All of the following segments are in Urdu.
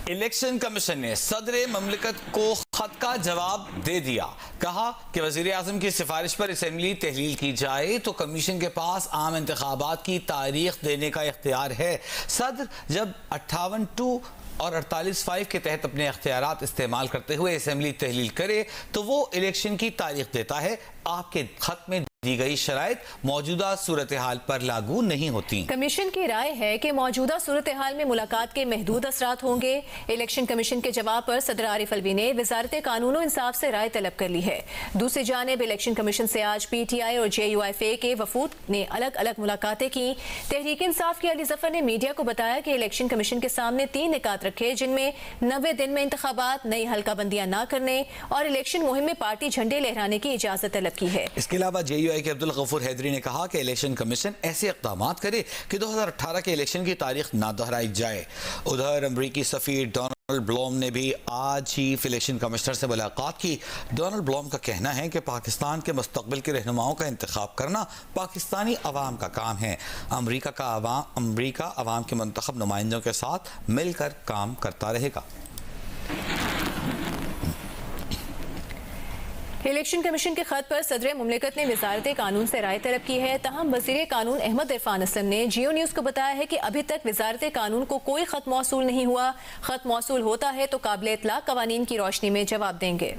الیکشن کمیشن نے صدر مملکت کو خط کا جواب دے دیا. کہا کہ وزیر اعظم کی سفارش پر اسمبلی تحلیل کی جائے تو کمیشن کے پاس عام انتخابات کی تاریخ دینے کا اختیار ہے. صدر جب 58(2) اور 48(5) کے تحت اپنے اختیارات استعمال کرتے ہوئے اسمبلی تحلیل کرے تو وہ الیکشن کی تاریخ دیتا ہے. آپ کے خط میں دی گئی شرائط موجودہ صورتحال پر لاگو نہیں ہوتی. کمیشن کی رائے ہے کہ موجودہ صورتحال میں ملاقات کے محدود اثرات ہوں گے. الیکشن کمیشن کے جواب پر صدر عارف الوی نے وزارت قانون و انصاف سے رائے طلب کر لی ہے. دوسری جانب الیکشن کمیشن سے آج پی ٹی آئی اور JUIF کے وفود نے الگ الگ ملاقاتیں کی. تحریک انصاف کے علی ظفر نے میڈیا کو بتایا کہ الیکشن کمیشن کے سامنے 3 نکات رکھے جن میں 90 دن میں انتخابات، نئی حلقہ بندیاں نہ کرنے اور الیکشن مہم میں پارٹی جھنڈے لہرانے کی اجازت طلب کی ہے. اس کے علاوہ JUI کے عبدالغفور حیدری نے کہا کہ الیکشن کمیشن ایسے اقدامات کرے کہ 2018 کے الیکشن کی تاریخ نہ دہرائی جائے. ادھر امریکی سفیر ڈونلڈ بلوم نے بھی آج چیف الیکشن کمشنر سے ملاقات کی. ڈونلڈ بلوم کا کہنا ہے کہ پاکستان کے مستقبل کے رہنماؤں کا انتخاب کرنا پاکستانی عوام کا کام ہے. امریکہ عوام کے منتخب نمائندوں کے ساتھ مل کر کام کرتا رہے گا. الیکشن کمیشن کے خط پر صدر مملکت نے وزارت قانون سے رائے طلب کی ہے. تاہم وزیر قانون احمد عرفان اسلم نے جیو نیوز کو بتایا ہے کہ ابھی تک وزارت قانون کو کوئی خط موصول نہیں ہوا. خط موصول ہوتا ہے تو قابل اطلاق قوانین کی روشنی میں جواب دیں گے.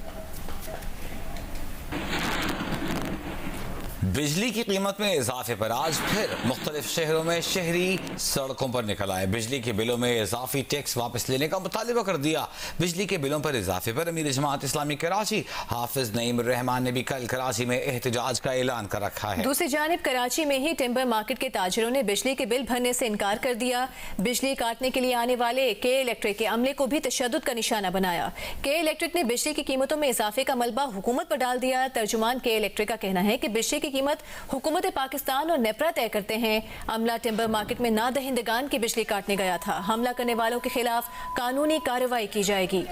بجلی کی قیمت میں اضافے پر آج پھر مختلف شہروں میں شہری سڑکوں پر نکل آئے. بجلی کے بلوں میں اضافی ٹیکس واپس لینے کا مطالبہ کر دیا. بجلی کے بلوں پر اضافے پر امیر جماعت اسلامی کراچی حافظ نعیم الرحمان نے بھی کل کراچی میں احتجاج کا اعلان کر رکھا ہے. دوسری جانب کراچی میں ہی ٹمبر مارکیٹ کے تاجروں نے بجلی کے بل بھرنے سے انکار کر دیا. بجلی کاٹنے کے لیے آنے والے کے الیکٹرک کے عملے کو بھی تشدد کا نشانہ بنایا. کے الیکٹرک نے بجلی کی قیمتوں میں اضافے کا ملبہ حکومت پر ڈال دیا. ترجمان کے الیکٹرک کا کہنا ہے کہ بجلی کی قیمت حکومت پاکستان اور نیپرا طے کرتے ہیں. عملہ ٹمبر مارکیٹ میں نادہندگان کی بجلی کاٹنے گیا تھا. حملہ کرنے والوں کے خلاف قانونی کارروائی کی جائے گی.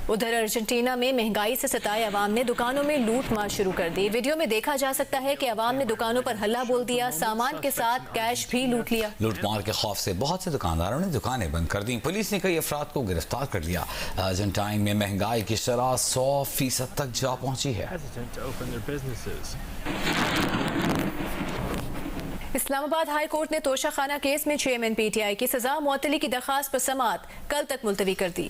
ادھر ارجنٹینا میں مہنگائی سے ستائے عوام نے دکانوں میں لوٹ مار شروع کر دی. ویڈیو میں دیکھا جا سکتا ہے کہ عوام نے دکانوں پر ہلہ بول دیا، سامان کے ساتھ کیش بھی لوٹ لیا. لوٹ مار کے خوف سے بہت سے دکانداروں نے دکانیں بند کر دیں. پولیس نے کئی افراد کو گرفتار کر لیا. ارجنٹائن میں مہنگائی کی شرح 100% تک جا پہنچی ہے. اسلام آباد ہائی کورٹ نے توشہ خانہ کیس میں چیئرمین PTI کی سزا معطلی کی درخواست پر سماعت کل تک ملتوی کر دی.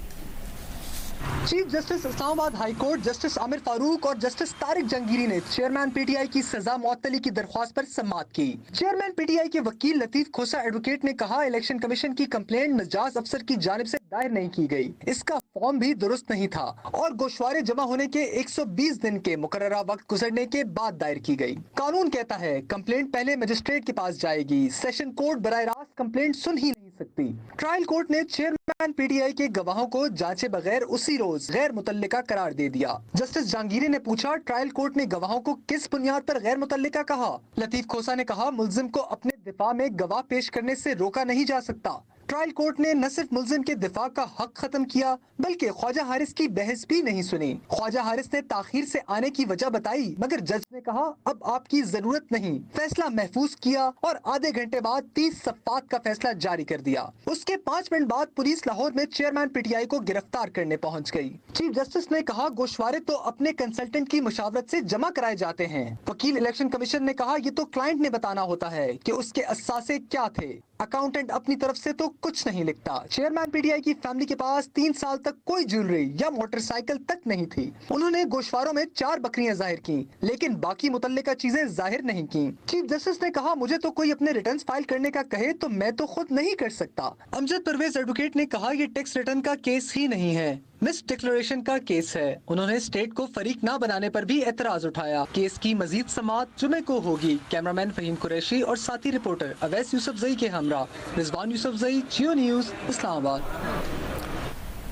چیف جسٹس اسلام آباد ہائی کورٹ جسٹس عامر فاروق اور جسٹس طارق جہانگیری نے چیئرمین PTI کی سزا معطلی کی درخواست پر سماعت کی. چیئرمین PTI کے وکیل لطیف کھوسا ایڈوکیٹ نے کہا الیکشن کمیشن کی کمپلینٹ نجاز افسر کی جانب سے دائر نہیں کی گئی، اس کا فارم بھی درست نہیں تھا اور گوشوارے جمع ہونے کے 120 دن کے مقررہ وقت گزرنے کے بعد دائر کی گئی. قانون کہتا ہے کمپلینٹ پہلے مجسٹریٹ کے پاس جائے گی، سیشن کورٹ براہ راست کمپلینٹ سن ہی نہیں سکتی. ٹرائل کورٹ نے چیئرمین PTI کے گواہوں کو جانچے بغیر اسی روز غیر متعلقہ قرار دے دیا. جسٹس جہانگیری نے پوچھا ٹرائل کورٹ نے گواہوں کو کس بنیاد پر غیر متعلقہ کہا؟ لطیف کھوسا نے کہا ملزم کو اپنے دفاع میں گواہ پیش کرنے سے روکا نہیں جا سکتا. ٹرائل کورٹ نے نہ صرف ملزم کے دفاع کا حق ختم کیا بلکہ خواجہ حارث کی بحث بھی نہیں سنی. خواجہ حارث نے تاخیر سے آنے کی وجہ بتائی مگر جج نے کہا اب آپ کی ضرورت نہیں. فیصلہ محفوظ کیا اور آدھے گھنٹے بعد 30 صفحات کا فیصلہ جاری کر دیا. اس کے 5 منٹ بعد پولیس لاہور میں چیئرمین PTI کو گرفتار کرنے پہنچ گئی. چیف جسٹس نے کہا گوشوارے تو اپنے کنسلٹنٹ کی مشاورت سے جمع کرائے جاتے ہیں. وکیل الیکشن کمیشن نے کہا یہ تو کلائنٹ نے بتانا ہوتا ہے کہ اس کے اثاثے کیا تھے، اکاؤنٹنٹ اپنی طرف سے تو کچھ نہیں لکھتا. چیئرمین PTI کی فیملی کے پاس 3 سال تک کوئی جیولری یا موٹر سائیکل تک نہیں تھی. انہوں نے گوشواروں میں 4 بکریاں ظاہر کی لیکن باقی متعلقہ چیزیں ظاہر نہیں کی. چیف جسٹس نے کہا مجھے تو کوئی اپنے ریٹرنز فائل کرنے کا کہے تو میں تو خود نہیں کر سکتا. امجد پرویز ایڈوکیٹ نے کہا یہ ٹیکس ریٹرن کا کیس ہی نہیں ہے، مس ڈکلریشن کا کیس ہے. انہوں نے اسٹیٹ کو فریق نہ بنانے پر بھی اعتراض اٹھایا. کیس کی مزید سماعت جمعے کو ہوگی. کیمرامین فہیم قریشی اور ساتھی رپورٹر اویس یوسف زئی کے ہمراہ رضوان یوسف زئی، جیو نیوز، اسلام آباد.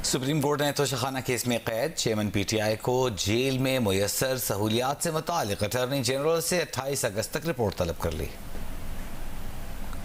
سپریم کورٹ نے توشہ خانہ کیس میں قید چیئرمین PTI کو جیل میں میسر سہولیات سے متعلق اٹارنی جنرل سے 28 اگست تک رپورٹ طلب کر لی.